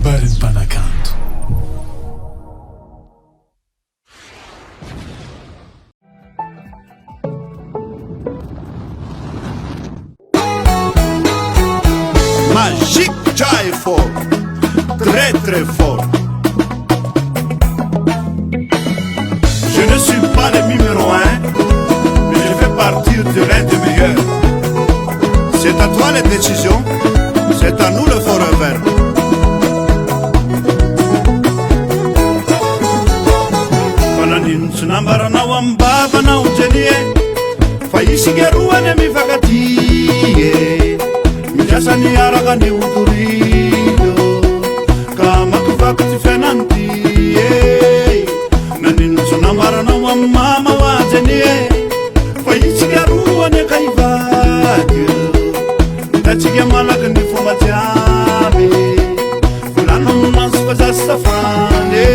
habari Mpanakanto. Magique Jai est fort, très très fort. Je ne suis pas le numéro 1, mais je fais partie de l'un des meilleurs. C'est à toi les décisions, c'est à nous le forever. Fananin sunambara na wamba bana ujelie, faisigeruwa ne mifakatie. Mijasani araga ni uturido, kama kufakati fenantie. Nanin sunambara na wamba wajenie, faisigeruwa ne kaivadyo. Tachige malaka ni fumatiame, fulano munasuka za safane.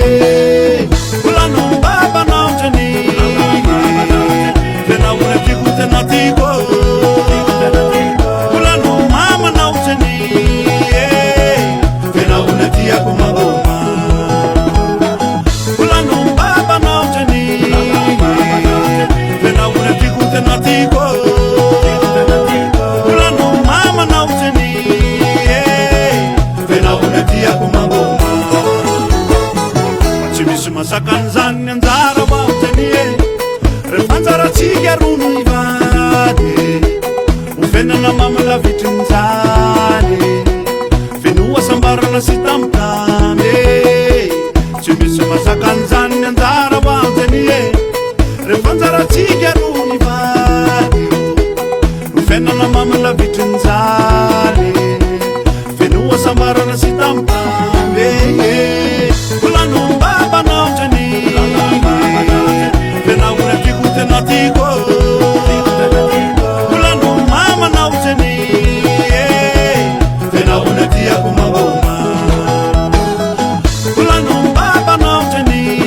Fulano baba na uteni, tena unakiku tena tiko. Fulano mama na uteni, tena unatia kumagoma. Fulano baba na uteni, tena unakiku tena tiko. Masakanzani nzara wa utenie, refanzara tsiga runu ivade. Ufena na mama la vitinzane, finua sambara na sitamtame. Chimisu masakanzani nzara wa utenie, refanzara tsiga runu ivade. Ufena na mama la vitinzane, finua sambara na sitamtame. Fulano baba na uteni, tena unakiku tena tiko. Fulano mama na uteni, tena unatia kumagoma. Fulano baba na uteni,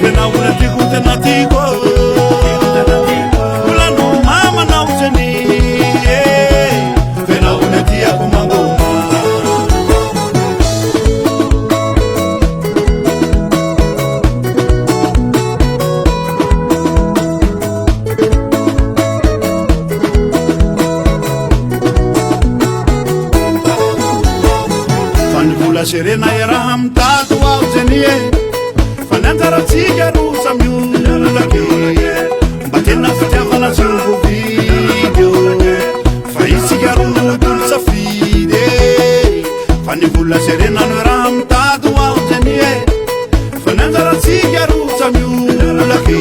tena unakiku tena tiko. Fulano mama na uteni, tena unatia kumagoma. Serena era hamtatu wa utenie, fanantara tsigaru samyulake. Batena fitava na chungu video, faisigaru nutul safide. Fanivula serena era hamtatu wa utenie, fanantara tsigaru samyulake.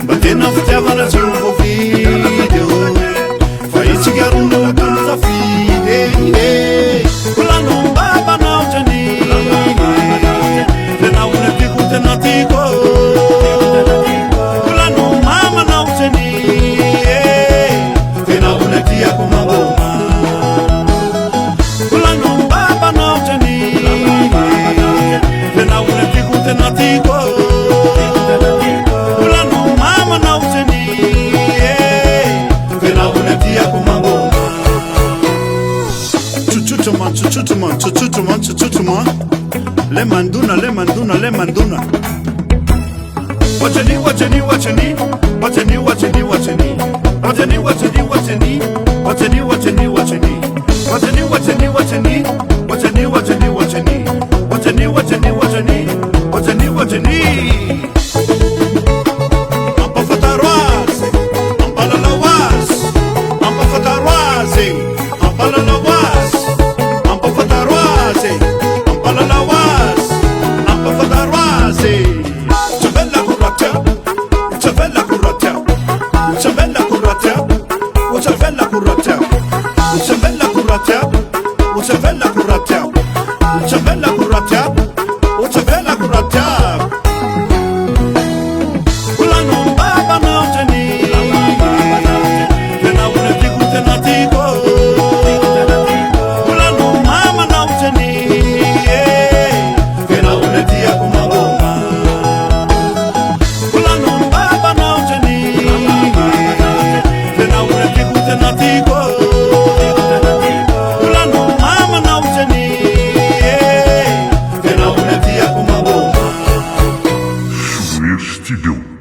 Batena fitava na chungu video, faisigaru nutul safide. Fulano baba na uteni, tena unakiku tena tiko. Fulano mama na uteni, tena unatia kumagoma. Fulano baba na uteni, tena unakiku tena tiko. Fulano mama na uteni, tena unatia kumagoma. Chuchuchuma, le manduna. Watcheni. Fulano mama na uteni. décision.